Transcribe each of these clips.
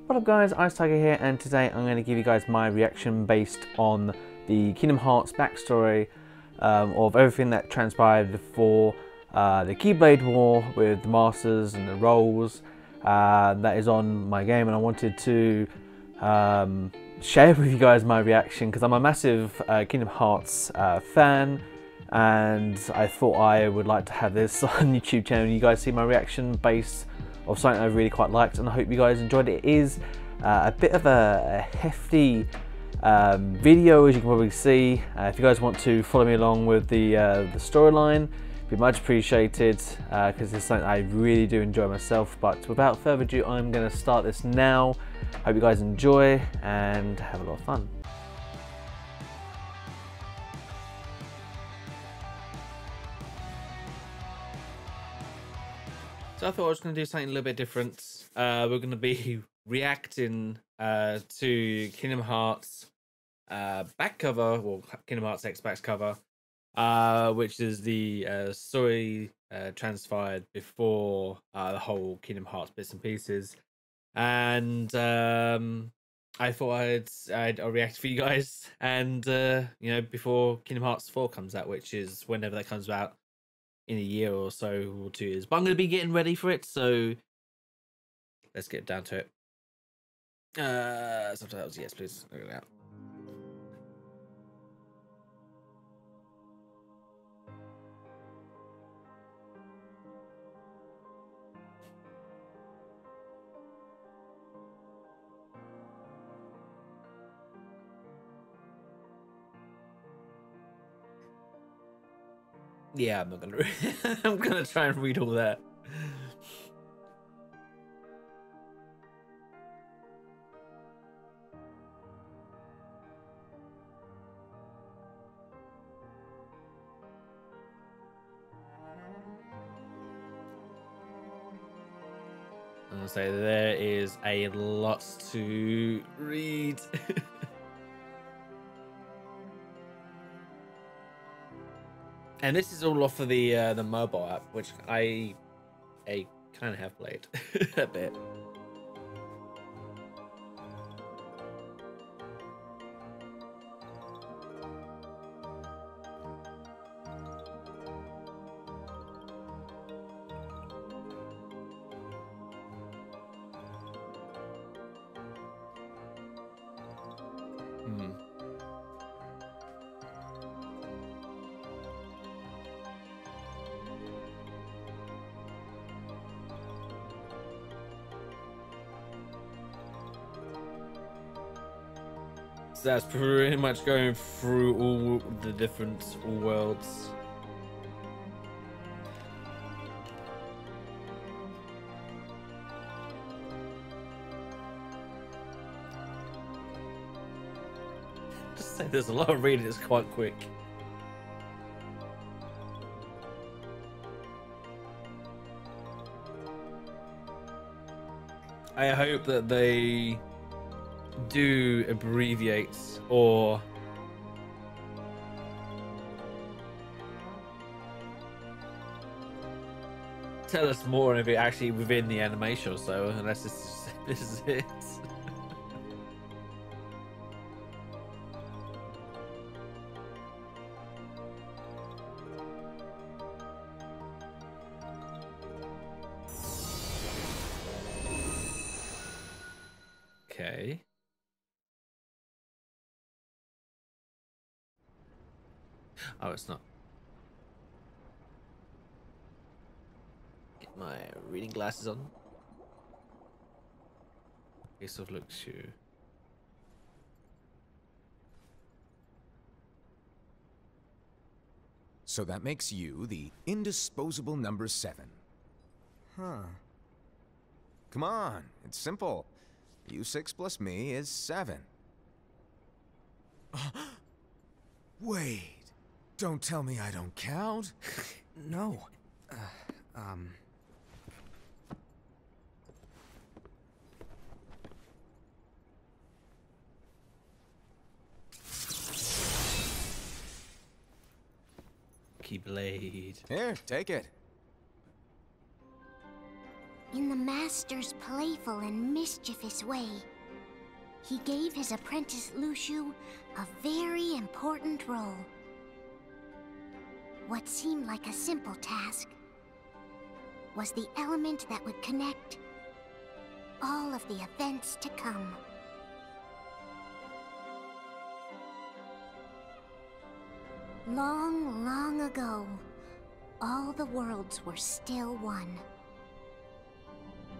What up guys, IceTiger here, and today I'm going to give you guys my reaction based on the Kingdom Hearts backstory of everything that transpired before the Keyblade War with the Masters and the roles that is on my game, and I wanted to share with you guys my reaction because I'm a massive Kingdom Hearts fan, and I thought I would like to have this on YouTube channel. You guys see my reaction based of something I really quite liked, and I hope you guys enjoyed it. It is a bit of a hefty video, as you can probably see. If you guys want to follow me along with the storyline, it'd be much appreciated because it's something I really do enjoy myself. But without further ado, I'm going to start this now. Hope you guys enjoy and have a lot of fun. So I thought I was going to do something a little bit different. We're going to be reacting to Kingdom Hearts back cover, or Kingdom Hearts X back cover, which is the story transpired before the whole Kingdom Hearts bits and pieces. And I thought I'd react for you guys, and you know, before Kingdom Hearts 4 comes out, which is whenever that comes out, in a year or so, or 2 years. But I'm going to be getting ready for it, so let's get down to it. Subtitles, yes, please. Look at that. Yeah, I'm not gonna. I'm gonna try and read all that. I'm gonna say there is a lot to read. And this is all off of the mobile app, which I kind of have played a bit. So that's pretty much going through all the different worlds. Just say there's a lot of reading, it's quite quick. I hope that they do abbreviate or tell us more of it actually within the animation or so, unless this is it. Okay. Oh, it's not. Get my reading glasses on. Ace of looks you. So that makes you the indisposable number 7. Huh. Come on, it's simple. U6 plus me is 7. Wait. Don't tell me I don't count. No. Keyblade. Here, take it. In the master's playful and mischievous way, he gave his apprentice Luciu a very important role. What seemed like a simple task was the element that would connect all of the events to come. Long, long ago, all the worlds were still one.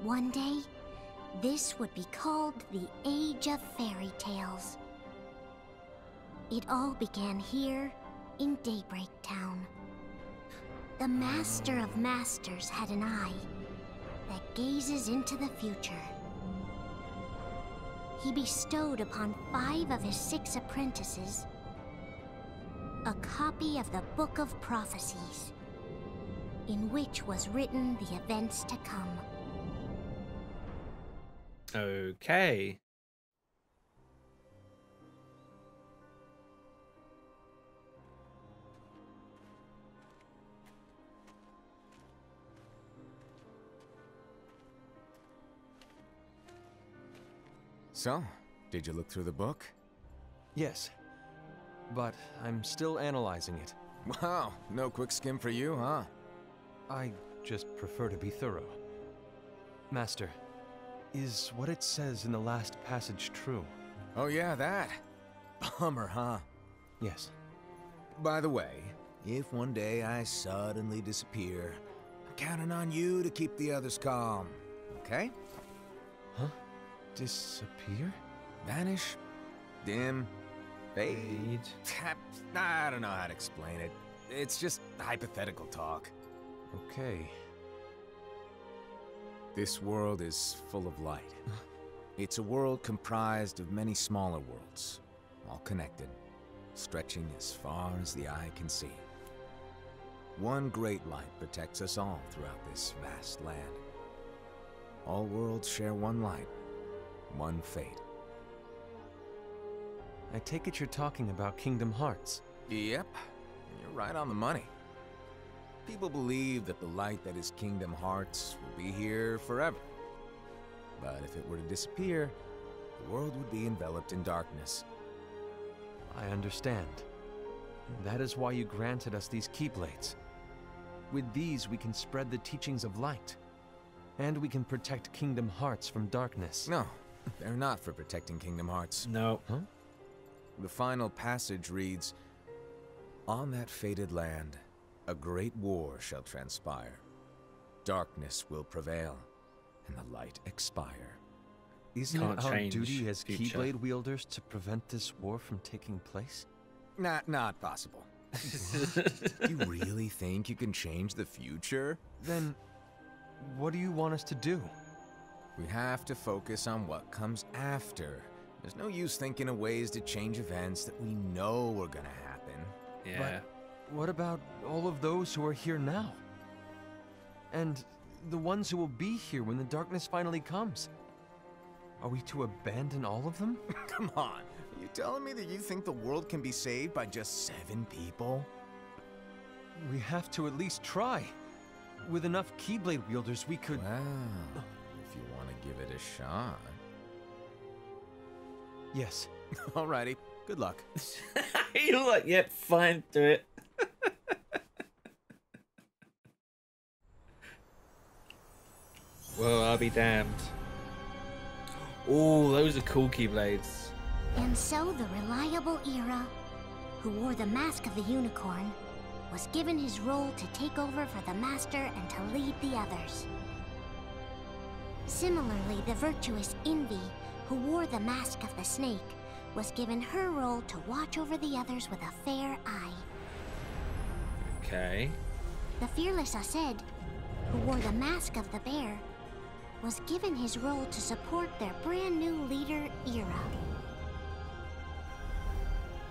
One day, this would be called the Age of Fairy Tales. It all began here in Daybreak Town. The Master of Masters had an eye that gazes into the future. He bestowed upon 5 of his 6 apprentices a copy of the Book of Prophecies, in which was written the events to come. Okay. So, did you look through the book? Yes, but I'm still analyzing it. Wow, no quick skim for you, huh? I just prefer to be thorough. Master, is what it says in the last passage true? Oh yeah, that. Bummer, huh? Yes. By the way, if one day I suddenly disappear, I'm counting on you to keep the others calm, okay? Huh? Disappear? Vanish, dim, fade. Fade. I don't know how to explain it. It's just hypothetical talk. Okay. This world is full of light. It's a world comprised of many smaller worlds, all connected, stretching as far as the eye can see. One great light protects us all throughout this vast land. All worlds share one light, one fate. I take it you're talking about Kingdom Hearts. Yep, you're right on the money. People believe that the light that is Kingdom Hearts will be here forever. But if it were to disappear, the world would be enveloped in darkness. I understand. That is why you granted us these Keyblades. With these, we can spread the teachings of light. And we can protect Kingdom Hearts from darkness. No, they're not for protecting Kingdom Hearts. No. Huh? The final passage reads, "On that fated land, a great war shall transpire. Darkness will prevail, and the light expire." Isn't Can't it our change duty as future. Keyblade wielders to prevent this war from taking place? Not possible. You really think you can change the future? Then, what do you want us to do? We have to focus on what comes after. There's no use thinking of ways to change events that we know are gonna happen. Yeah. What about all of those who are here now? And the ones who will be here when the darkness finally comes? Are we to abandon all of them? Come on, are you telling me that you think the world can be saved by just 7 people? We have to at least try. With enough Keyblade wielders, we could... Well, if you want to give it a shot. Yes. Alrighty, good luck. You're like, yep, fine, do it. Well, I'll be damned. Oh, those are cool Keyblades. And so the reliable Era, who wore the mask of the unicorn, was given his role to take over for the Master and to lead the others. Similarly, the virtuous Envy, who wore the mask of the snake, was given her role to watch over the others with a fair eye. Okay. The fearless Aced, who wore the mask of the bear, was given his role to support their brand new leader, Era.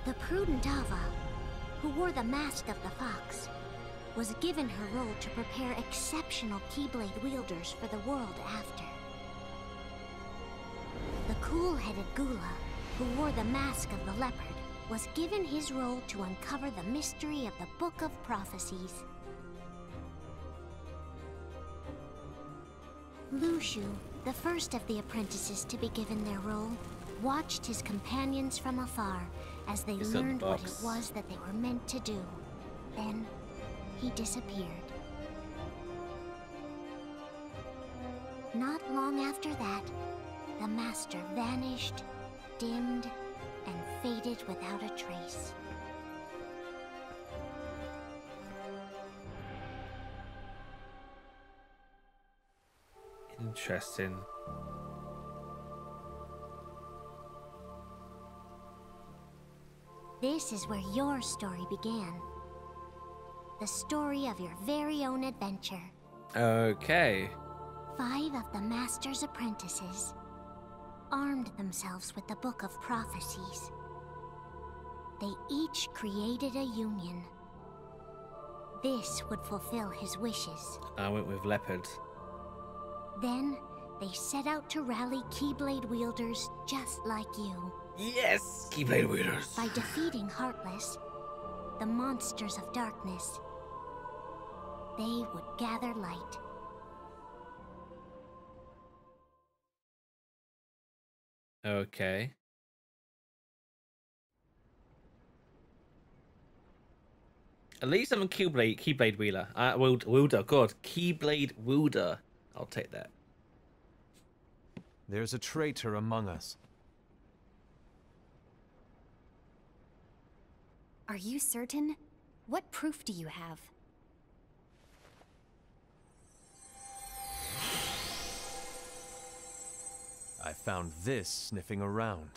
The prudent Ava, who wore the mask of the fox, was given her role to prepare exceptional Keyblade wielders for the world after. The cool-headed Gula, who wore the mask of the leopard, was given his role to uncover the mystery of the Book of Prophecies. Lushu, the first of the apprentices to be given their role, watched his companions from afar as they It's in the learned what it box. was that they were meant to do. Then, he disappeared. Not long after that, the master vanished, dimmed, and faded without a trace. Interesting. This is where your story began. The story of your very own adventure. Okay. 5 of the Master's apprentices armed themselves with the Book of Prophecies. They each created a union. This would fulfill his wishes. I went with leopard. Then, they set out to rally Keyblade wielders just like you. Yes! Keyblade wielders. By defeating Heartless, the monsters of darkness, they would gather light. Okay. At least I'm a Keyblade wielder. Wielder, God, Keyblade wielder. I'll take that. There's a traitor among us. Are you certain? What proof do you have? I found this sniffing around.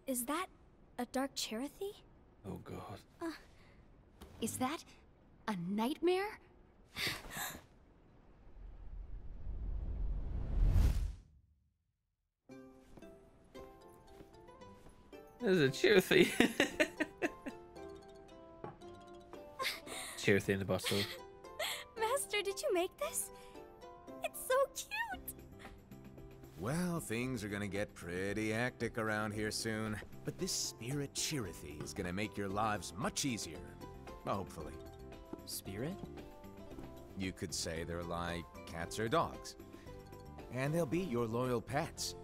Is that a dark Cherothy? Oh God. Is that a nightmare? There's a Cherothy. Cherothy in the bottle. Master, did you make this? It's so cute! Well, things are gonna get pretty hectic around here soon. But this spirit Cherothy is gonna make your lives much easier. Hopefully. Spirit? You could say they're like cats or dogs. And they'll be your loyal pets.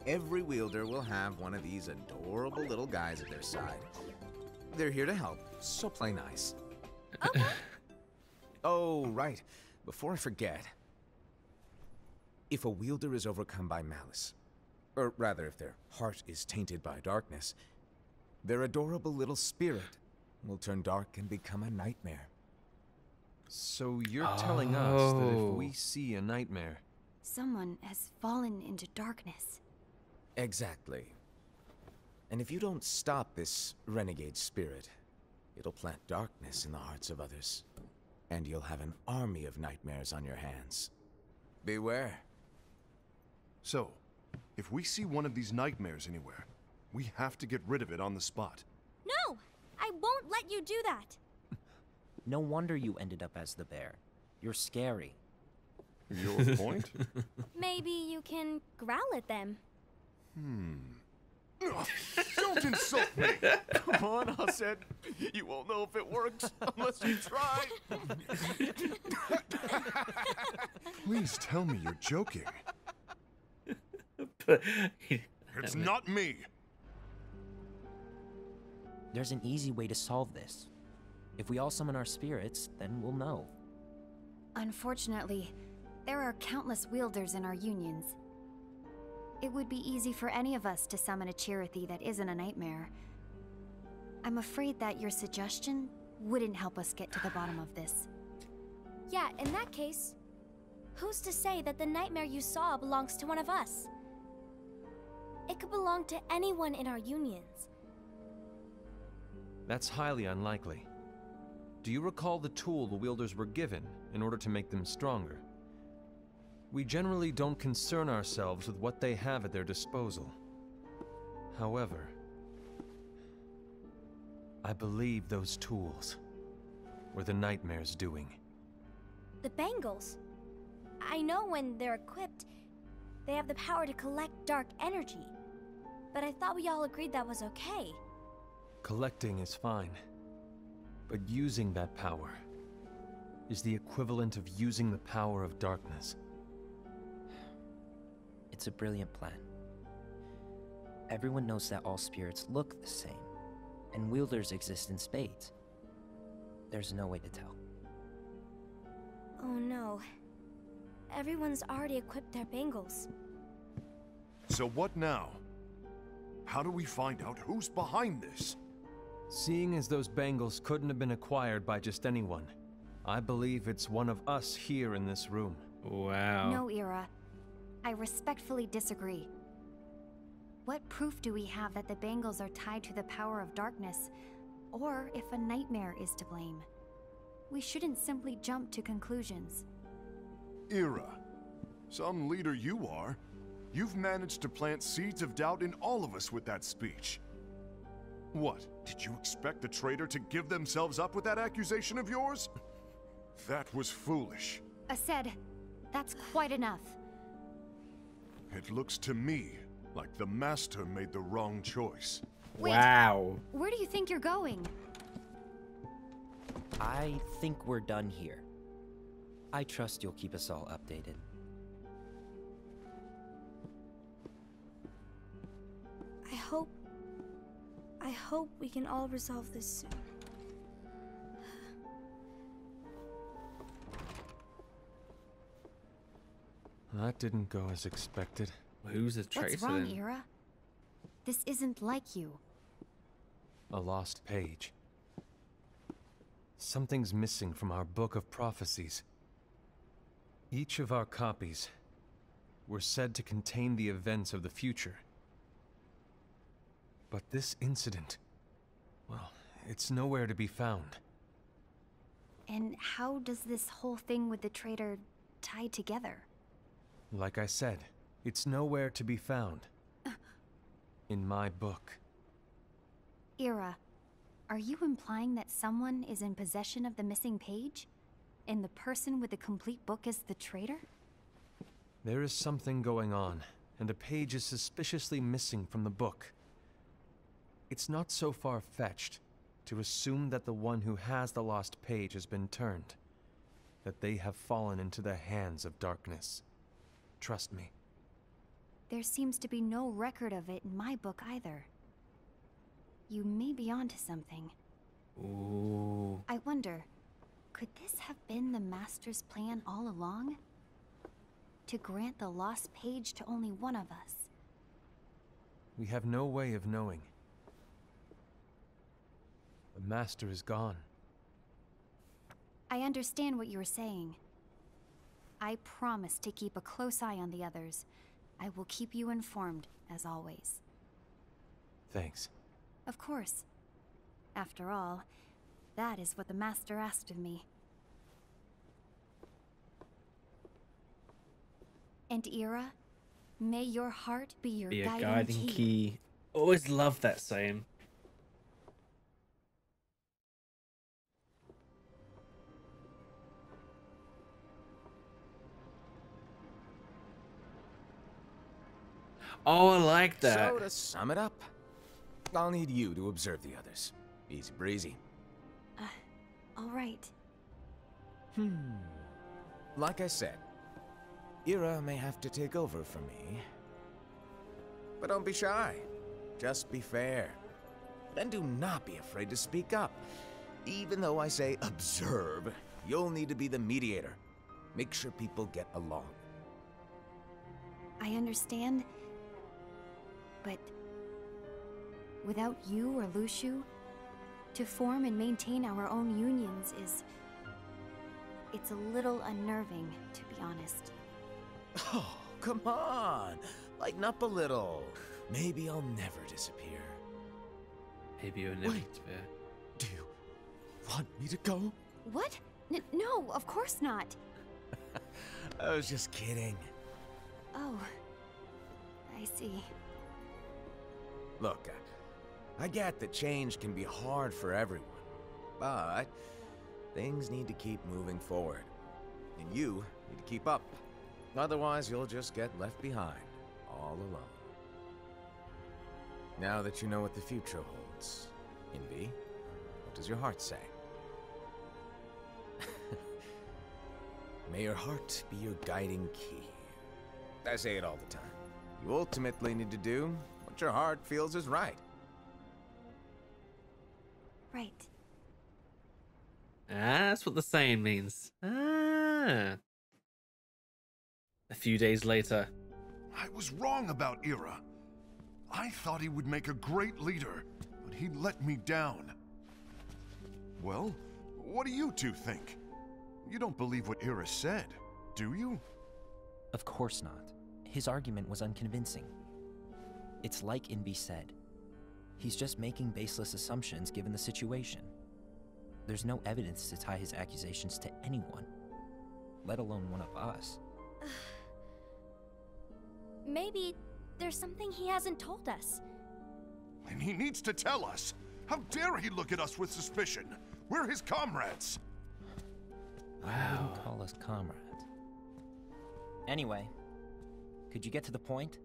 Every wielder will have one of these adorable little guys at their side. They're here to help, so play nice. Oh, right. Before I forget. If a wielder is overcome by malice, or rather if their heart is tainted by darkness, their adorable little spirit will turn dark and become a nightmare. So you're telling us that if Oh. we see a nightmare, Someone has fallen into darkness. Exactly. And if you don't stop this renegade spirit, it'll plant darkness in the hearts of others. And you'll have an army of nightmares on your hands. Beware. So, if we see one of these nightmares anywhere, we have to get rid of it on the spot. No! I won't let you do that! No wonder you ended up as the bear. You're scary. Your point? Maybe you can growl at them. Don't insult me! Come on, Hassan. You won't know if it works unless you try. Please tell me you're joking. It's not me. There's an easy way to solve this. If we all summon our spirits, then we'll know. Unfortunately, there are countless wielders in our unions. It would be easy for any of us to summon a Cherothy that isn't a nightmare. I'm afraid that your suggestion wouldn't help us get to the bottom of this. Yeah, in that case, who's to say that the nightmare you saw belongs to one of us? It could belong to anyone in our unions. that's highly unlikely. Do you recall the tool the wielders were given in order to make them stronger? We generally don't concern ourselves with what they have at their disposal. However, I believe those tools were the nightmare's doing. The bangles. I know when they're equipped, they have the power to collect dark energy. But I thought we all agreed that was okay. Collecting is fine, but using that power is the equivalent of using the power of darkness. It's a brilliant plan. Everyone knows that all spirits look the same, and wielders exist in spades. There's no way to tell. Oh no. Everyone's already equipped their bangles. So what now? How do we find out who's behind this? Seeing as those bangles couldn't have been acquired by just anyone, I believe it's one of us here in this room. Wow. No, Ira. I respectfully disagree. What proof do we have that the bangles are tied to the power of darkness, or if a nightmare is to blame? We shouldn't simply jump to conclusions. Ira, some leader you are. You've managed to plant seeds of doubt in all of us with that speech. What, did you expect the traitor to give themselves up with that accusation of yours? That was foolish. Aced, that's quite enough. It looks to me like the Master made the wrong choice. Wait. Wow. Where do you think you're going? I think we're done here. I trust you'll keep us all updated. I hope we can all resolve this soon. That didn't go as expected. Who's the traitor What's wrong, then? Ira? This isn't like you. A lost page. Something's missing from our book of prophecies. Each of our copies were said to contain the events of the future. But this incident, well, it's nowhere to be found. And how does this whole thing with the traitor tie together? Like I said, it's nowhere to be found. In my book. Ira, are you implying that someone is in possession of the missing page? And the person with the complete book is the traitor? There is something going on, and a page is suspiciously missing from the book. It's not so far-fetched to assume that the one who has the lost page has been turned, that they have fallen into the hands of darkness. Trust me. There seems to be no record of it in my book either. You may be onto something. Ooh. I wonder, could this have been the Master's plan all along? To grant the lost page to only one of us? We have no way of knowing. The Master is gone. I understand what you're saying. I promise to keep a close eye on the others. I will keep you informed, as always. Thanks. Of course. After all, that is what the Master asked of me. And Ira, may your heart be your Be a guiding guiding key. key. Always love that saying. Oh, I like that. So to sum it up, I'll need you to observe the others. Easy breezy. All right. Like I said, Ira may have to take over for me. But don't be shy. Just be fair. And do not be afraid to speak up. Even though I say observe, you'll need to be the mediator. Make sure people get along. I understand. But without you or Luciu, to form and maintain our own unions it's a little unnerving, to be honest. Oh, come on. Lighten up a little. Maybe I'll never disappear. Maybe you'll never Wait. disappear. Do you want me to go? What? No, of course not. I was just kidding. Oh, I see. Look, I get that change can be hard for everyone, but things need to keep moving forward. And you need to keep up. Otherwise, you'll just get left behind, all alone. Now that you know what the future holds, Envy, what does your heart say? May your heart be your guiding key. I say it all the time. You ultimately need to do what your heart feels is right. Right. That's what the saying means. Ah. A few days later. I was wrong about Ira. I thought he would make a great leader, but he let me down. Well, what do you two think? You don't believe what Ira said, do you? Of course not. His argument was unconvincing. It's like Invi said. He's just making baseless assumptions given the situation. There's no evidence to tie his accusations to anyone, let alone one of us. Maybe there's something he hasn't told us. And he needs to tell us. How dare he look at us with suspicion? We're his comrades. I wouldn't call us comrades. Anyway, could you get to the point?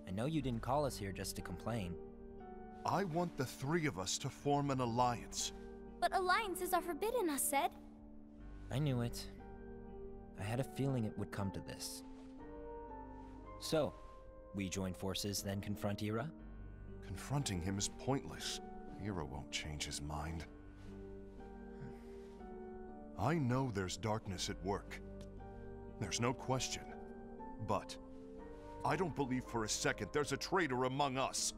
I know you didn't call us here just to complain. I want the three of us to form an alliance. But alliances are forbidden, us said. I knew it. I had a feeling it would come to this. So, we join forces, then confront Ira? Confronting him is pointless. Ira won't change his mind. I know there's darkness at work. There's no question. But I don't believe for a second there's a traitor among us.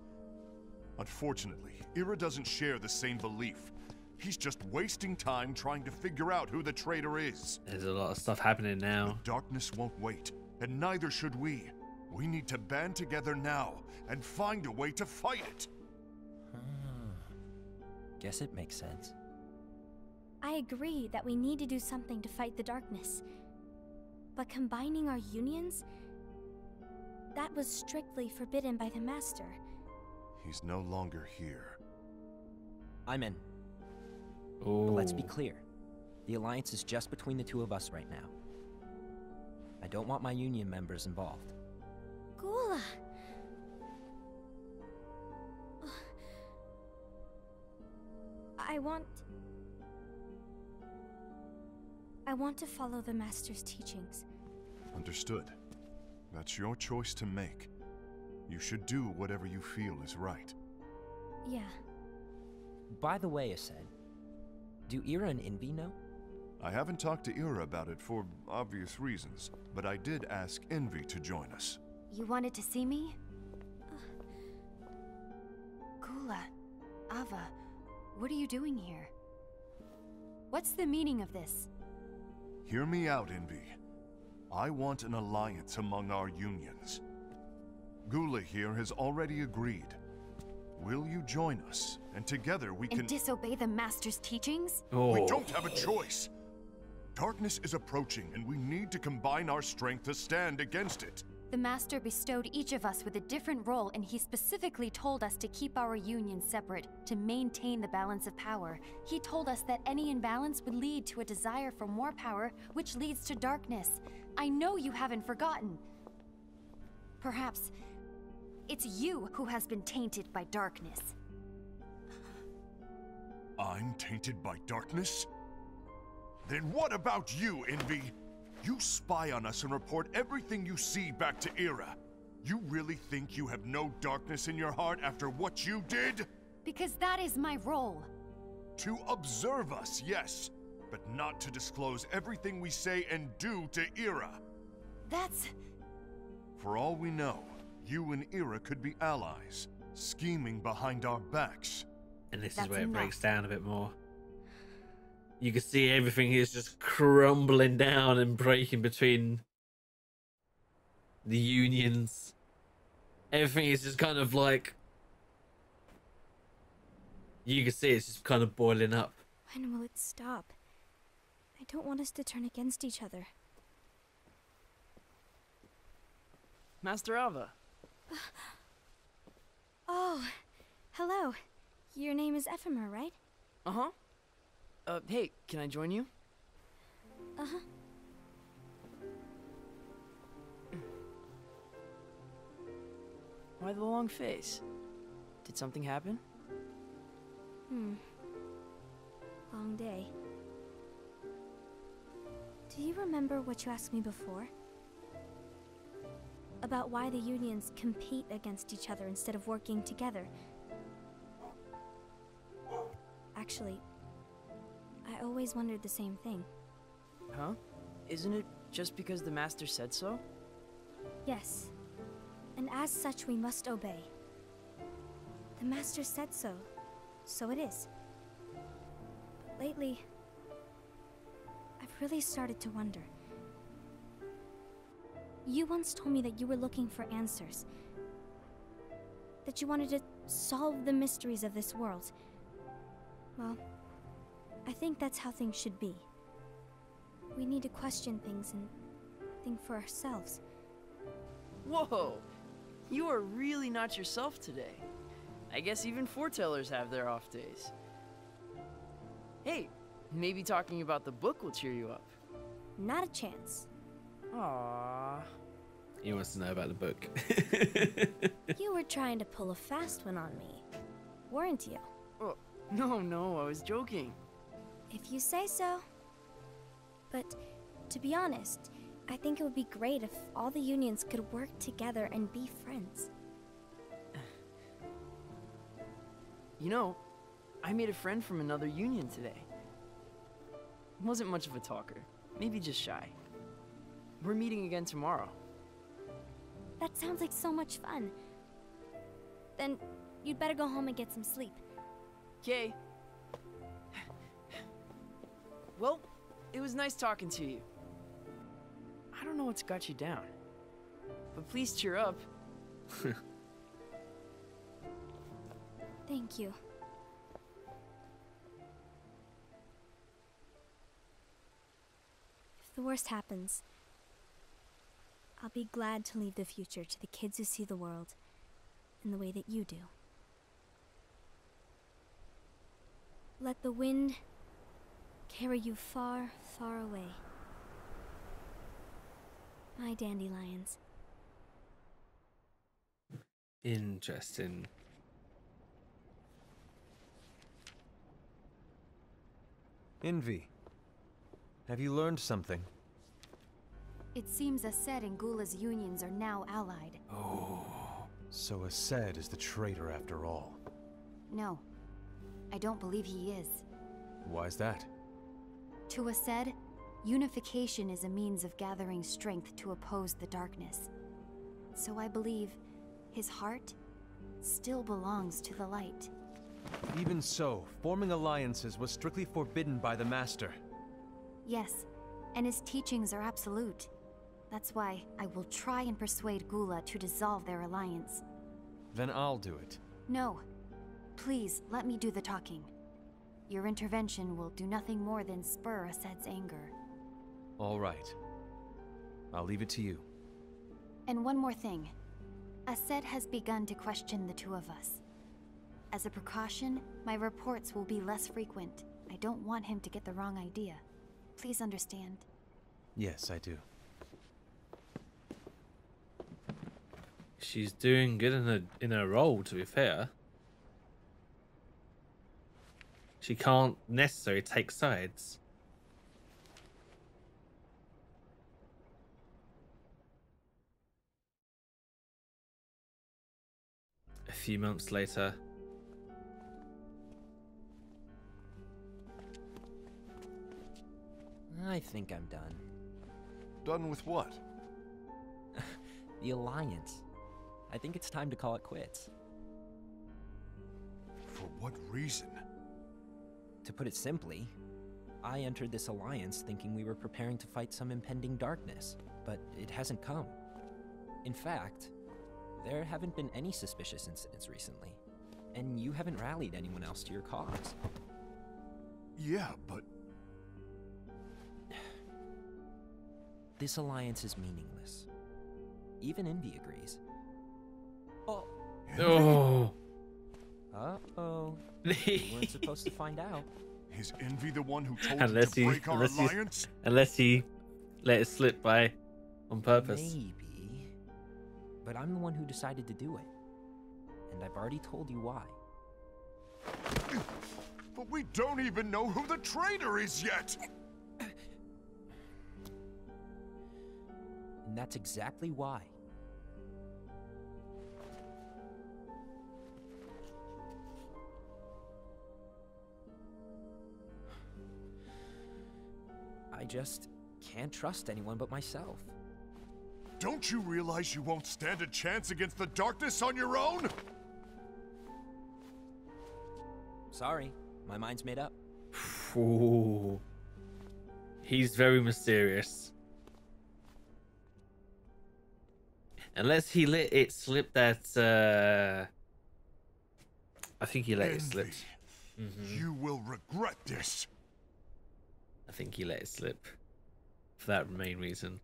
Unfortunately, Ira doesn't share the same belief. He's just wasting time trying to figure out who the traitor is. There's a lot of stuff happening now. The darkness won't wait, and neither should we. We need to band together now and find a way to fight it. Guess it makes sense. I agree that we need to do something to fight the darkness. But combining our unions? That was strictly forbidden by the Master. He's no longer here. I'm in. Ooh. But let's be clear. The alliance is just between the two of us right now. I don't want my union members involved. Gula! I want to follow the Master's teachings. Understood. That's your choice to make. You should do whatever you feel is right. Yeah. By the way, Ased, do Ira and Invi know? I haven't talked to Ira about it for obvious reasons, but I did ask Envy to join us. You wanted to see me? Gula, Ava, what are you doing here? What's the meaning of this? Hear me out, Envy. I want an alliance among our unions. Gula here has already agreed. Will you join us? And together we can... And disobey the Master's teachings? We don't have a choice. Darkness is approaching, and we need to combine our strength to stand against it. The Master bestowed each of us with a different role, and he specifically told us to keep our union separate, to maintain the balance of power. He told us that any imbalance would lead to a desire for more power, which leads to darkness. I know you haven't forgotten. Perhaps it's you who has been tainted by darkness. I'm tainted by darkness? Then what about you, Envy? You spy on us and report everything you see back to Ira. You really think you have no darkness in your heart after what you did? Because that is my role. To observe us, yes, but not to disclose everything we say and do to Ira. That's... For all we know, you and Ira could be allies, scheming behind our backs. And this That's is where it enough. breaks down a bit more. You can see everything is just crumbling down and breaking between the unions. Everything is just kind of like... You can see it's just kind of boiling up. When will it stop? I don't want us to turn against each other. Master Ava. Oh, hello. Your name is Ephemer, right? Uh-huh. Hey, can I join you? Uh-huh. Why the long face? Did something happen? Long day. Do you remember what you asked me before? about why the unions compete against each other instead of working together. Actually, I always wondered the same thing. Huh? Isn't it just because the Master said so? Yes, and as such we must obey. The Master said so, so it is. But lately, I've really started to wonder. You once told me that you were looking for answers. That you wanted to solve the mysteries of this world. Well, I think that's how things should be. We need to question things and think for ourselves. Whoa! You are really not yourself today. I guess even foretellers have their off days. Hey, maybe talking about the book will cheer you up. Not a chance. Aww. He wants to know about the book. You were trying to pull a fast one on me, weren't you? Oh, no, I was joking. If you say so. But to be honest, I think it would be great if all the unions could work together and be friends. You know, I made a friend from another union today. Wasn't much of a talker, maybe just shy. We're meeting again tomorrow. That sounds like so much fun. Then you'd better go home and get some sleep. Okay. Well, it was nice talking to you. I don't know what's got you down, but please cheer up. Thank you. If the worst happens, I'll be glad to leave the future to the kids who see the world in the way that you do. Let the wind carry you far, far away. My dandelions. Interesting. Envy, have you learned something? It seems Aced and Gula's unions are now allied. Oh, so Aced is the traitor after all. No, I don't believe he is. Why's that? To Aced, unification is a means of gathering strength to oppose the darkness. So I believe his heart still belongs to the light. Even so, forming alliances was strictly forbidden by the Master. Yes, and his teachings are absolute. That's why I will try and persuade Gula to dissolve their alliance. Then I'll do it. No. Please, let me do the talking. Your intervention will do nothing more than spur Aced's anger. All right. I'll leave it to you. And one more thing. Aced has begun to question the two of us. As a precaution, my reports will be less frequent. I don't want him to get the wrong idea. Please understand. Yes, I do. She's doing good in her role, to be fair. She can't necessarily take sides. A few months later. I think I'm done. Done with what? The Alliance. I think it's time to call it quits. For what reason? To put it simply, I entered this alliance thinking we were preparing to fight some impending darkness, but it hasn't come. In fact, there haven't been any suspicious incidents recently, and you haven't rallied anyone else to your cause. Yeah, but... This alliance is meaningless. Even Envy agrees. Oh. Oh. Uh-oh. You weren't supposed to find out. Is Envy the one who told Unless you to he, break our alliance? unless he let it slip by on purpose. Maybe. But I'm the one who decided to do it. And I've already told you why. But we don't even know who the traitor is yet! And that's exactly why. I just can't trust anyone but myself. Don't you realize you won't stand a chance against the darkness on your own? Sorry, my mind's made up. Ooh. He's very mysterious. Unless he let it slip that, I think he let it slip. You will regret this. I think he let it slip for that main reason.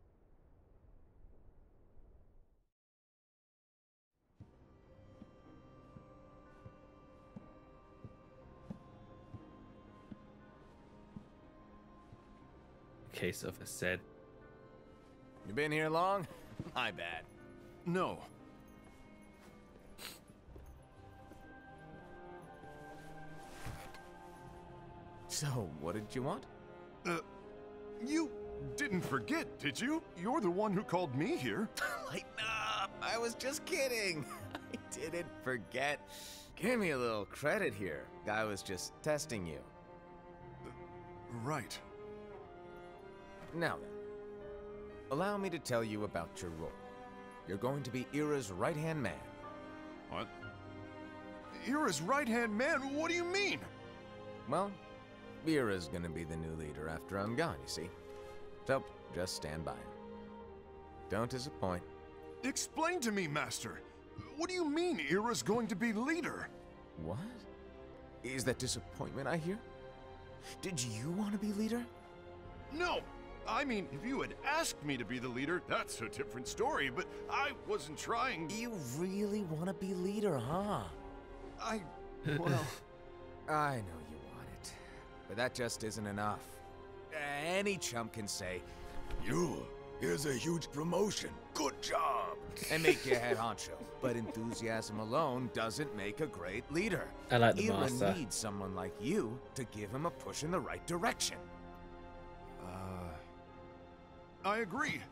Case of a said. You been here long? My bad. No. So, what did you want? You didn't forget, did you? You're the one who called me here. Lighten up! I was just kidding. I didn't forget. Give me a little credit here. I was just testing you. Right. Now then, allow me to tell you about your role. You're going to be Ira's right-hand man. What? Ira's right-hand man? What do you mean? Well, Ira's gonna be the new leader after I'm gone, you see. So, just stand by. Don't disappoint. Explain to me, Master. What do you mean Ira's going to be leader? What? Is that disappointment I hear? Did you want to be leader? No! I mean, if you had asked me to be the leader, that's a different story, but I wasn't trying. You really want to be leader, huh? Well... I know you want it, but that just isn't enough. Any chump can say, here's a huge promotion, good job, and make you head honcho. But enthusiasm alone doesn't make a great leader. I like the Ira master. needs someone like you to give him a push in the right direction. I agree.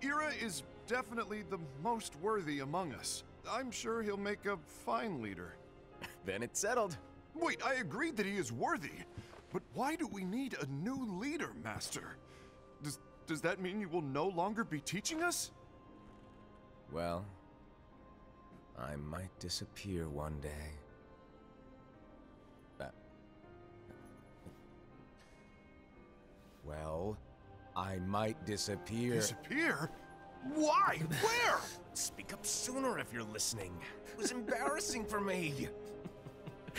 Ira is definitely the most worthy among us. I'm sure he'll make a fine leader. Then it's settled. Wait, I agreed that he is worthy. But why do we need a new leader, Master? Does that mean you will no longer be teaching us? Well, I might disappear one day. Well, I might disappear. Disappear? Why? Where? Speak up sooner if you're listening. It was embarrassing for me.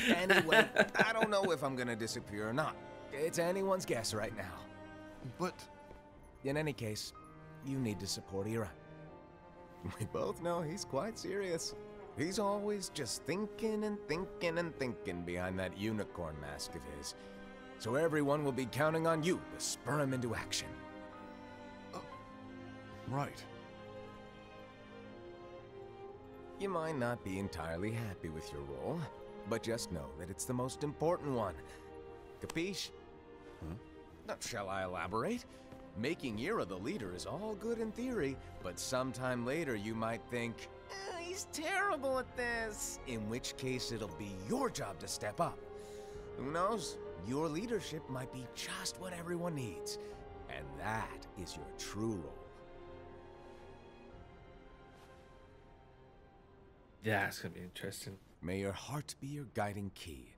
Anyway, I don't know if I'm gonna disappear or not. It's anyone's guess right now. But... In any case, you need to support Ira. We both know he's quite serious. He's always just thinking and thinking and thinking behind that unicorn mask of his. So everyone will be counting on you to spur him into action. Right. You might not be entirely happy with your role, but just know that it's the most important one. Capiche? Shall I elaborate? Making Ira the leader is all good in theory, but sometime later you might think, he's terrible at this. In which case it'll be your job to step up. Who knows? Your leadership might be just what everyone needs. And that is your true role. Yeah, it's gonna be interesting. May your heart be your guiding key.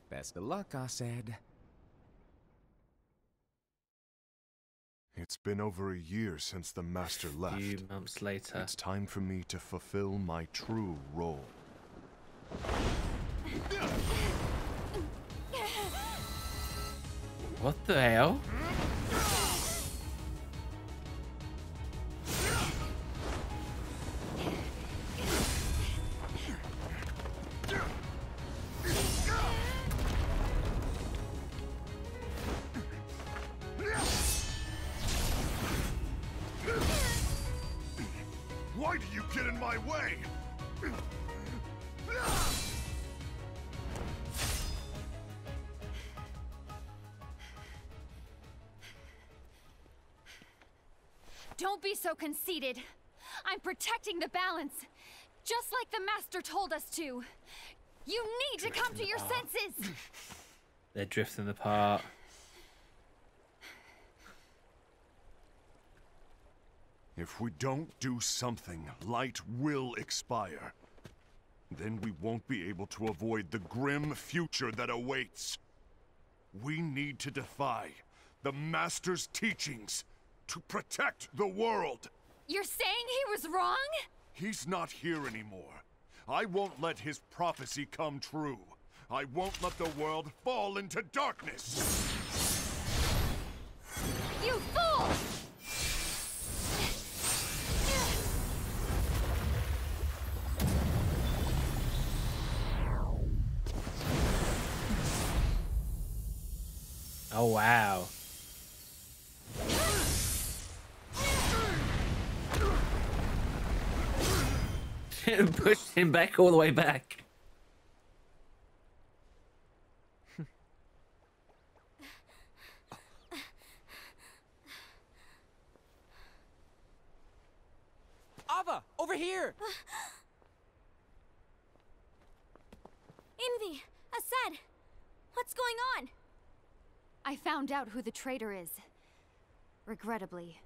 Best of luck, I said. It's been over a year since the Master A left. few months later. It's time for me to fulfill my true role. What the hell? Why do you get in my way? Don't be so conceited. I'm protecting the balance, just like the Master told us to. You need to come to your senses. They're drifting apart. If we don't do something, light will expire. Then we won't be able to avoid the grim future that awaits. We need to defy the Master's teachings to protect the world. You're saying he was wrong? He's not here anymore. I won't let his prophecy come true. I won't let the world fall into darkness. You fool! Oh, wow. Pushed him back all the way back. Ava, over here! Envy! Asad! What's going on? I found out who the traitor is. Regrettably.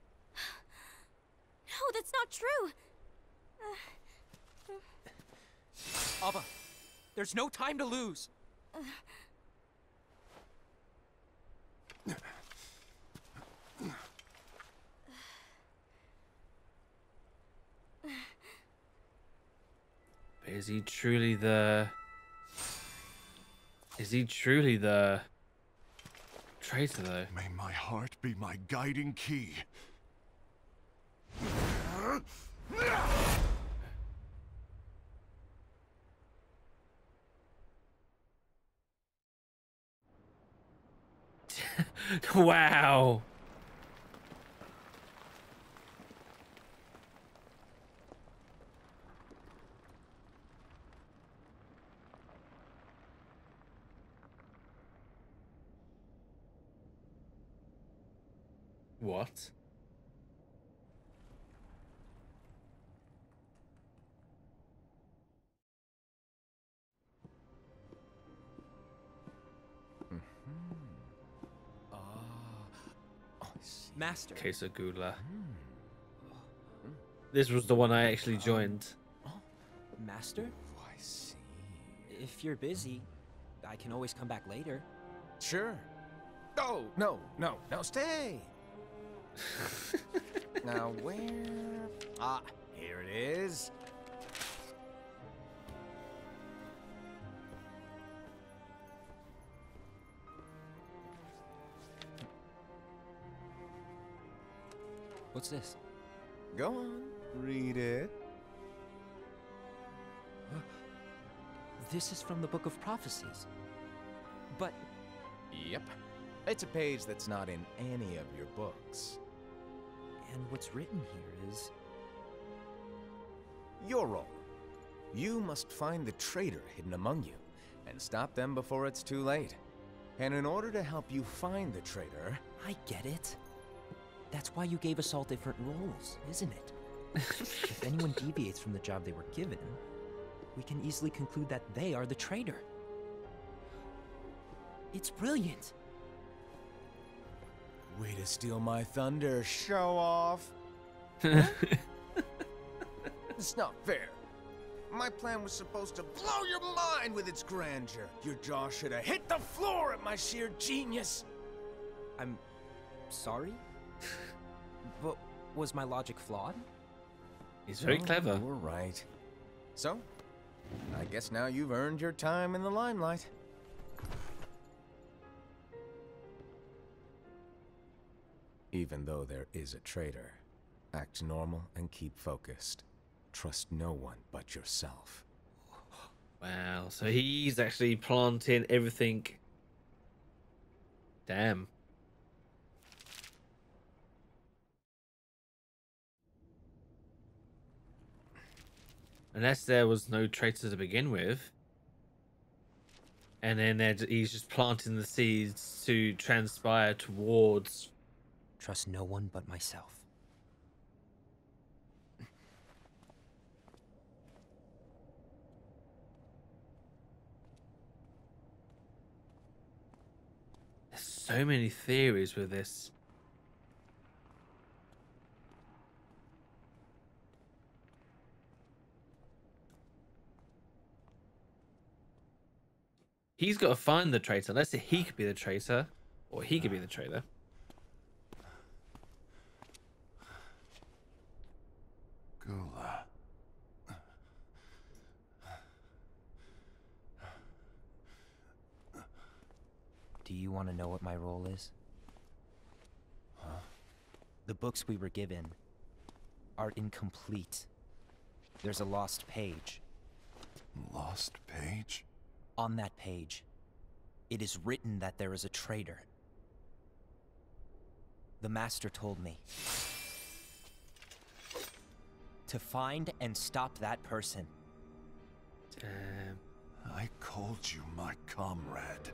No, that's not true! Ava, there's no time to lose. Is he truly the... Is he truly the... traitor, though? May my heart be my guiding key. Wow. What? Master. Queso-Gula. This was the one I actually joined. Master? Oh, I see. If you're busy, I can always come back later. Sure. Oh, no, stay. Now where? Ah, here it is. What's this? Go on, read it. This is from the Book of Prophecies. But Yep. It's a page that's not in any of your books. and what's written here is Your role. You must find the traitor hidden among you, and stop them before it's too late. And in order to help you find the traitor... I get it. That's why you gave us all different roles, isn't it? If anyone deviates from the job they were given, we can easily conclude that they are the traitor. It's brilliant. Way to steal my thunder, show off. It's not fair. My plan was supposed to blow your mind with its grandeur. Your jaw should have hit the floor at my sheer genius. I'm sorry? But was my logic flawed? He's very clever. You were right. So, I guess now you've earned your time in the limelight. Even though there is a traitor, act normal and keep focused. Trust no one but yourself. Wow, so he's actually planting everything. Damn. Unless there was no traitor to begin with. And then he's just planting the seeds to transpire towards... Trust no one but myself. There's so many theories with this. He's got to find the traitor. Let's say he could be the traitor, or he could be the traitor. Gula. Do you want to know what my role is? Huh? The books we were given are incomplete. There's a lost page. Lost page? On that page, it is written that there is a traitor. The Master told me to find and stop that person. Damn. I called you my comrade.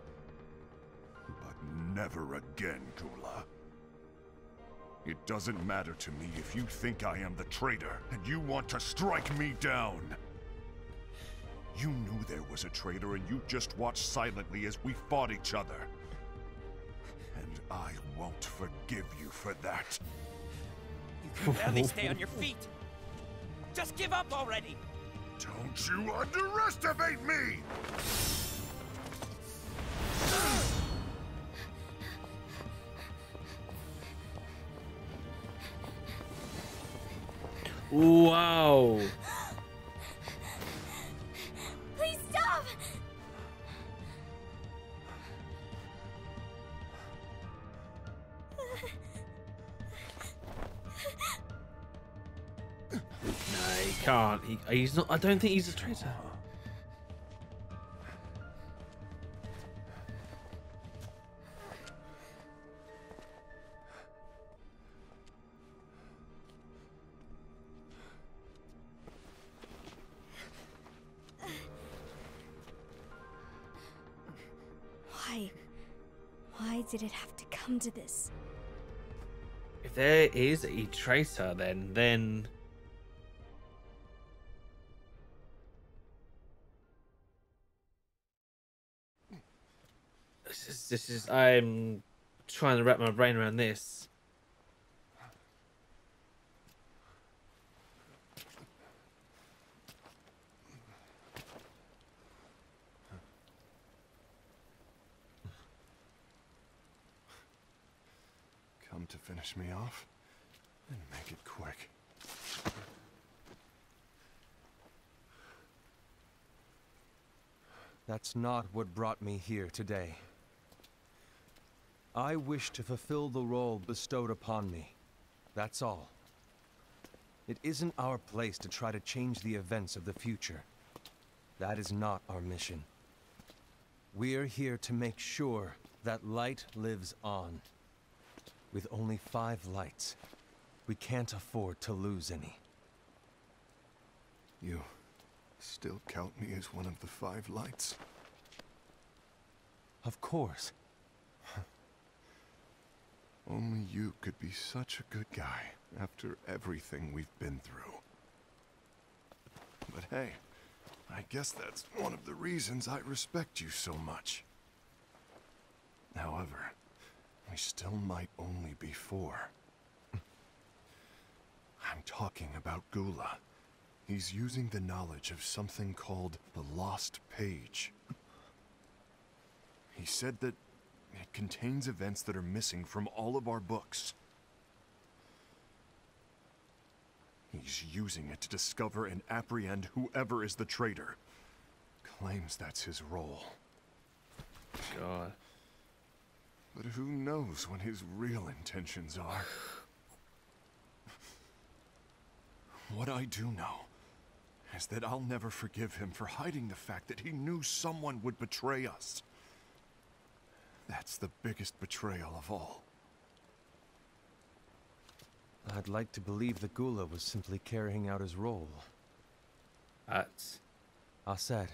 But never again, Gula. It doesn't matter to me if you think I am the traitor, and you want to strike me down. You knew there was a traitor, and you just watched silently as we fought each other. And I won't forgive you for that. You can barely stay on your feet. Just give up already! Don't you underestimate me! Wow. Please stop! No, he can't. He's not. I don't think he's a traitor. Why did it have to come to this? If there is a traitor, then this is. I'm trying to wrap my brain around this. Come to finish me off, and make it quick. That's not what brought me here today. I wish to fulfill the role bestowed upon me. That's all. It isn't our place to try to change the events of the future. That is not our mission. We're here to make sure that light lives on. With only 5 lights, we can't afford to lose any. You still count me as one of the 5 lights? Of course. Only you could be such a good guy after everything we've been through. But hey, I guess that's one of the reasons I respect you so much. However, we still might only be 4. I'm talking about Gula. He's using the knowledge of something called the Lost Page. He said that it contains events that are missing from all of our books. He's using it to discover and apprehend whoever is the traitor. Claims that's his role. God. But who knows what his real intentions are? What I do know is that I'll never forgive him for hiding the fact that he knew someone would betray us. That's the biggest betrayal of all. I'd like to believe that Gula was simply carrying out his role. That's... Aset,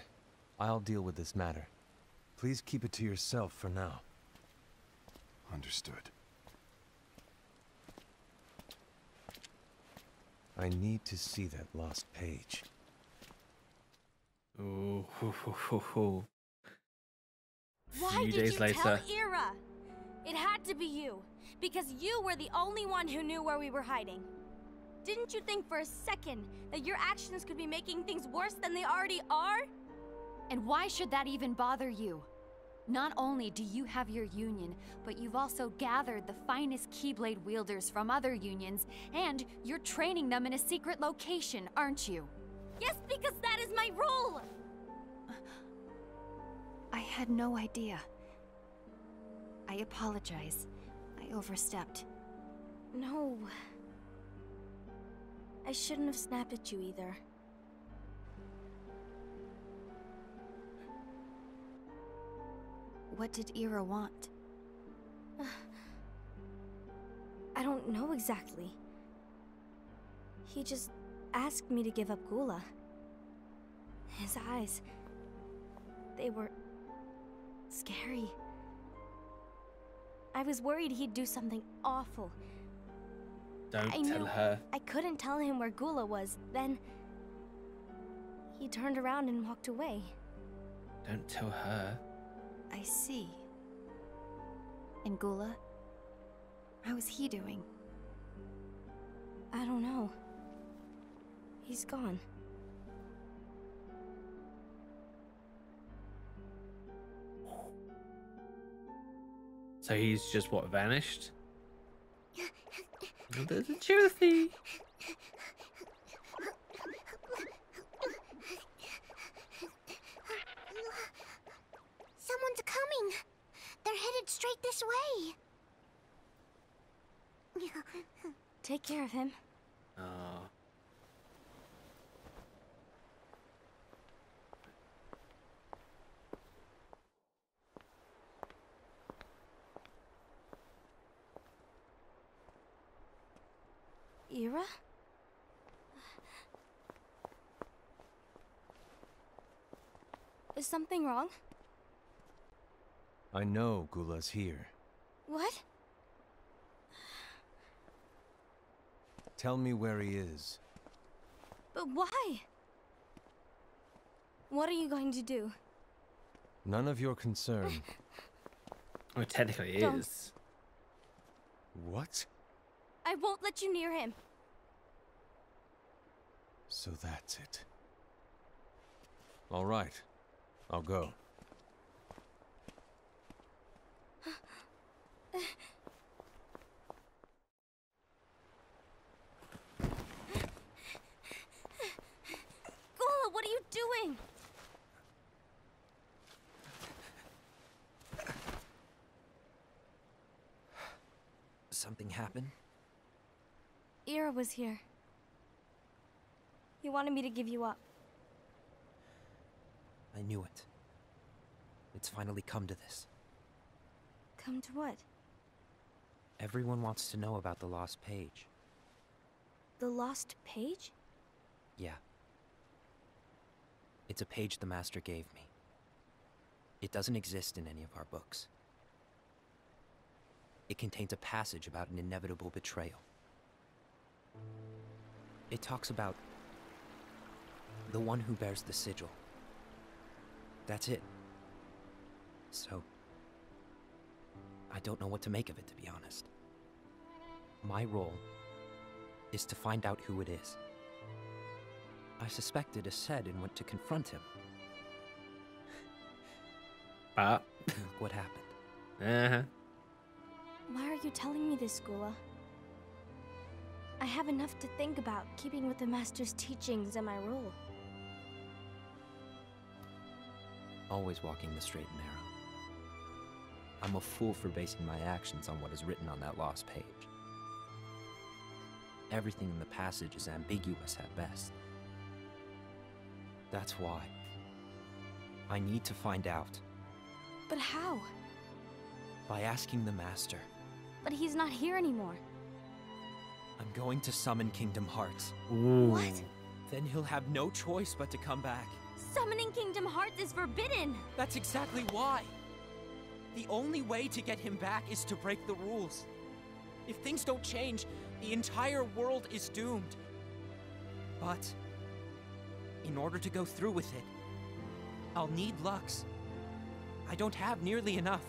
I'll deal with this matter. Please keep it to yourself for now. Understood. I need to see that lost page. Ooh, hoo, hoo, hoo, hoo. Why Few did days you later. tell Ira? It had to be you, because you were the only one who knew where we were hiding. Didn't you think for a second that your actions could be making things worse than they already are? And why should that even bother you? Not only do you have your union, but you've also gathered the finest Keyblade wielders from other unions, and you're training them in a secret location, aren't you? Yes, because that is my role! I had no idea. I apologize. I overstepped. No. I shouldn't have snapped at you either. What did Ira want? I don't know exactly. He just asked me to give up Gula. His eyes, they were scary. I was worried he'd do something awful. Don't tell her. I couldn't tell him where Gula was. Then he turned around and walked away. Don't tell her. I see. And Gula? How is he doing? I don't know. He's gone. So he's just what, vanished? There's a Chirothy. Someone's coming. They're headed straight this way. Take care of him. Oh. Ira? Is something wrong? I know Gula's here. What? Tell me where he is. But why? What are you going to do? None of your concern. Well, technically it Don't. is. What? I won't let you near him. So that's it. All right. I'll go. Gula, what are you doing? Something happened? Ira was here. He wanted me to give you up. I knew it. It's finally come to this. Come to what? Everyone wants to know about the lost page. The lost page? Yeah. It's a page the Master gave me. It doesn't exist in any of our books. It contains a passage about an inevitable betrayal. It talks about the one who bears the sigil. That's it. So, I don't know what to make of it, to be honest. My role is to find out who it is. I suspected Aced and went to confront him. But And look what happened. uh-huh. Why are you telling me this, Gula? I have enough to think about, keeping with the Master's teachings and my role. Always walking the straight and narrow. I'm a fool for basing my actions on what is written on that lost page. Everything in the passage is ambiguous at best. That's why I need to find out. But how? By asking the Master. But he's not here anymore. I'm going to summon Kingdom Hearts. Ooh. What? Then he'll have no choice but to come back. Summoning Kingdom Hearts is forbidden! That's exactly why. The only way to get him back is to break the rules. If things don't change, the entire world is doomed. But in order to go through with it, I'll need Lux. I don't have nearly enough.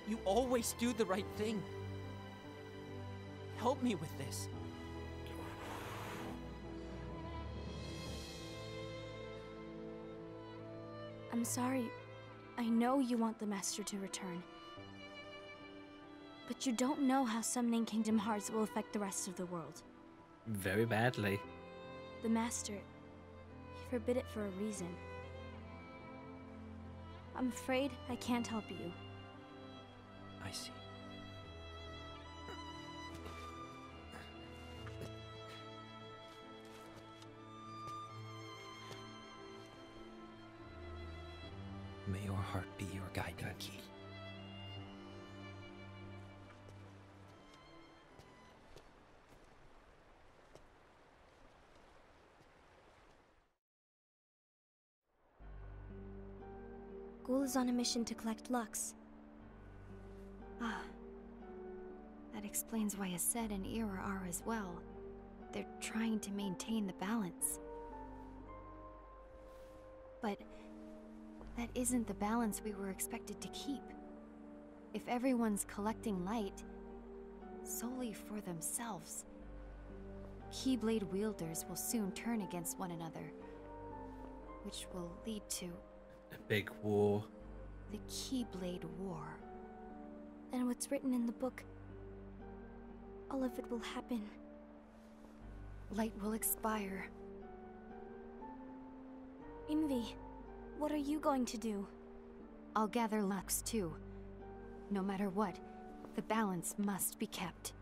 You always do the right thing. Help me with this. I'm sorry. I know you want the Master to return. But you don't know how summoning Kingdom Hearts will affect the rest of the world. Very badly. The Master, he forbid it for a reason. I'm afraid I can't help you. I see. May your heart be your guiding key. Ghoul is on a mission to collect Lux. Ah. That explains why Aced and Ira are as well. They're trying to maintain the balance. But that isn't the balance we were expected to keep. If everyone's collecting light solely for themselves, Keyblade wielders will soon turn against one another, which will lead to A big war. the Keyblade War. And what's written in the book, all of it will happen. Light will expire. Envy, what are you going to do? I'll gather Lux too. No matter what, the balance must be kept.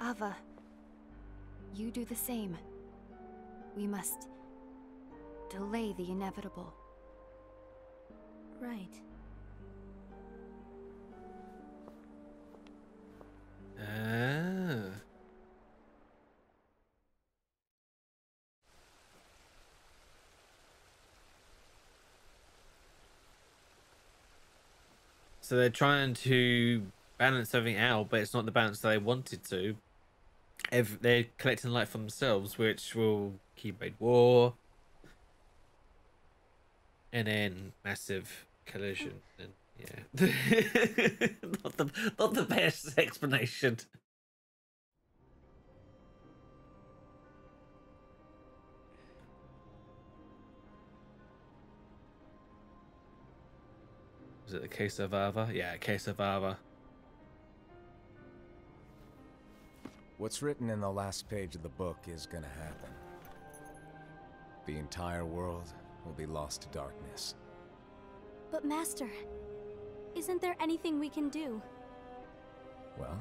Ava, you do the same. We must delay the inevitable. Right. Ah. So they're trying to balance everything out, but it's not the balance they wanted to. If they're collecting light for themselves, which will keep a war, and then massive collision. And yeah, not the best explanation. Was it the case of Ava? Yeah, case of Ava. What's written in the last page of the book is gonna happen. The entire world will be lost to darkness. But Master, isn't there anything we can do? Well,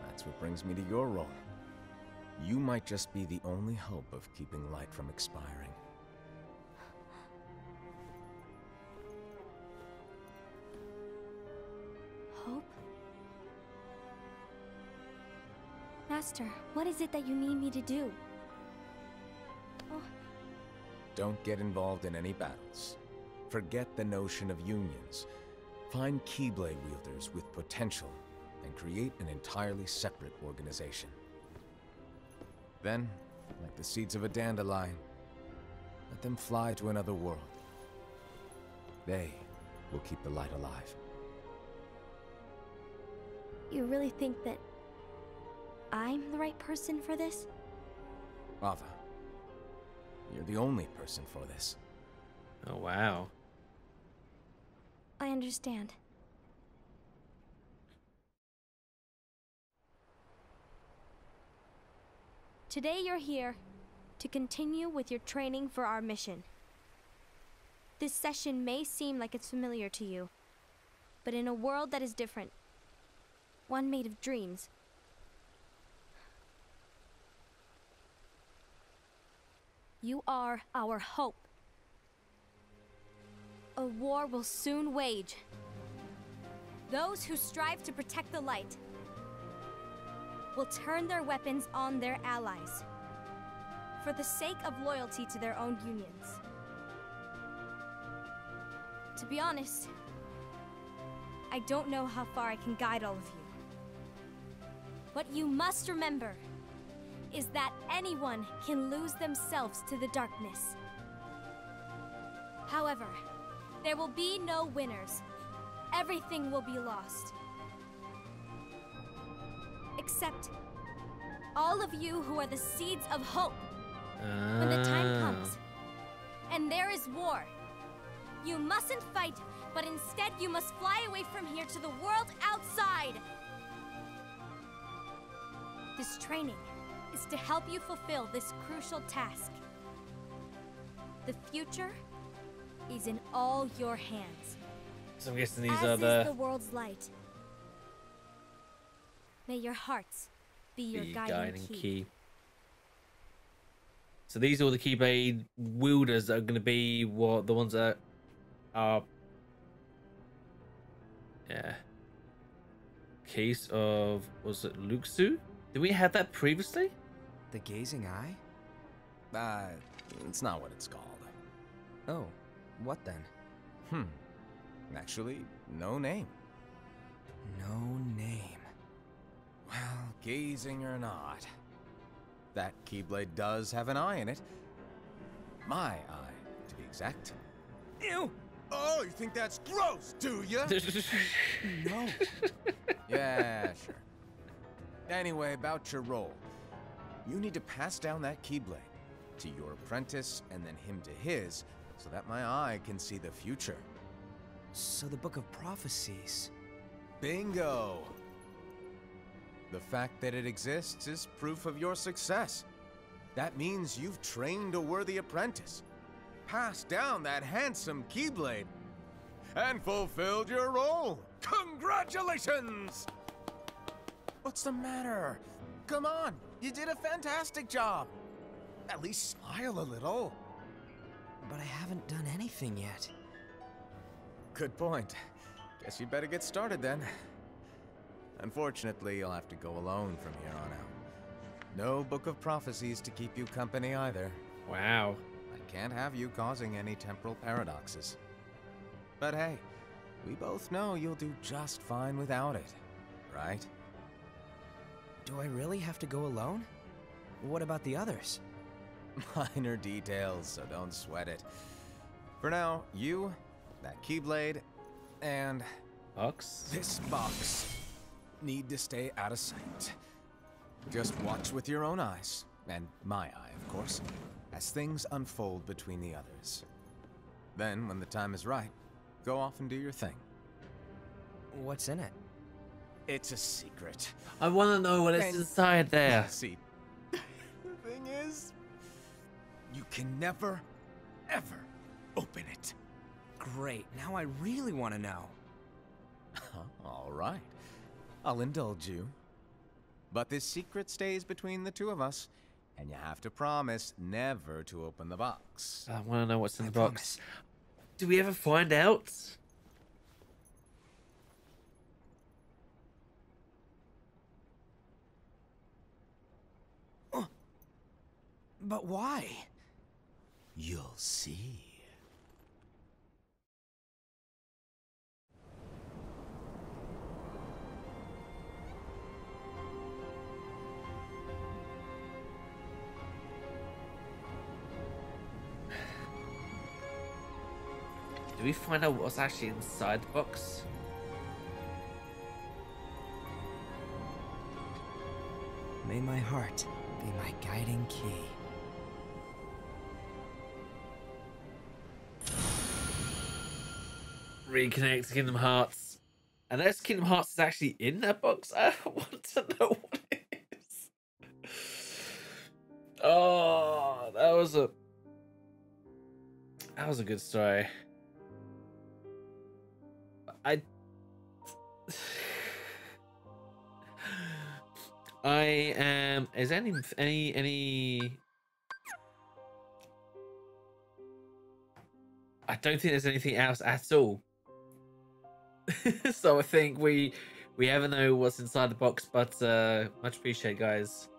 that's what brings me to your role. You might just be the only hope of keeping light from expiring. Hope? Master, what is it that you need me to do? Oh, Don't get involved in any battles. Forget the notion of unions. Find Keyblade wielders with potential and create an entirely separate organization. Then, like the seeds of a dandelion, let them fly to another world. They will keep the light alive. you really think that I'm the right person for this? Ava, you're the only person for this. Oh wow. I understand. Today you're here to continue with your training for our mission. This session may seem like it's familiar to you, but in a world that is different, one made of dreams, you are our hope. A war will soon wage. Those who strive to protect the light will turn their weapons on their allies for the sake of loyalty to their own unions. To be honest, I don't know how far I can guide all of you. What you must remember is that anyone can lose themselves to the darkness. However, there will be no winners. Everything will be lost. Except all of you who are the seeds of hope. When the time comes, and there is war, You mustn't fight, but instead you must fly away from here to the world outside. This training is to help you fulfill this crucial task. The future is in all your hands. So I'm guessing these As are is the world's light. May your hearts be your guiding key. So these are all the Keyblade wielders that are going to be what the ones that are. Yeah. Case of, was it Luxu? Did we have that previously? The gazing eye? It's not what it's called. Oh, what then? Actually, no name. No name. Well, gazing or not, that Keyblade does have an eye in it. My eye, to be exact. Ew! Oh, you think that's gross, do you? No. Yeah, sure. Anyway, about your role. You need to pass down that Keyblade to your apprentice and then him to his, so that my eye can see the future. So the Book of Prophecies. Bingo! The fact that it exists is proof of your success. That means you've trained a worthy apprentice, passed down that handsome Keyblade, and fulfilled your role. Congratulations! What's the matter? Come on, you did a fantastic job. At least smile a little. But I haven't done anything yet. Good point. Guess you better get started then. Unfortunately, you'll have to go alone from here on out. No Book of Prophecies to keep you company either. Wow. I can't have you causing any temporal paradoxes. But hey, we both know you'll do just fine without it, right? Do I really have to go alone? What about the others? Minor details, so don't sweat it. For now, you, that Keyblade, and Box? this box need to stay out of sight. Just watch with your own eyes, and my eye, of course, as things unfold between the others. Then, when the time is right, go off and do your thing. What's in it? It's a secret. I want to know what is And- inside there. See, the thing is, you can never, ever open it. Great, now I really want to know. All right. I'll indulge you. But this secret stays between the two of us, and you have to promise never to open the box. I want to know what's in I the box. Do we ever find out? But why? You'll see. Do we find out what's actually inside the box? May my heart be my guiding key. Reconnect Kingdom Hearts. Unless Kingdom Hearts is actually in that box, I want to know what it is. Oh, that was a good story. I am. Is there any? I don't think there's anything else at all. So I think we haven't know what's inside the box, but much appreciated, guys.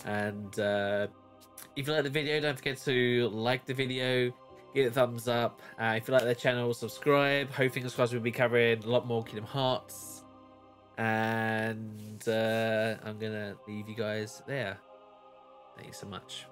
And if you like the video, don't forget to like the video, give it a thumbs up. If you like the channel, subscribe. Hope fingers crossed we'll be covering a lot more Kingdom Hearts. And I'm gonna leave you guys there. Thank you so much.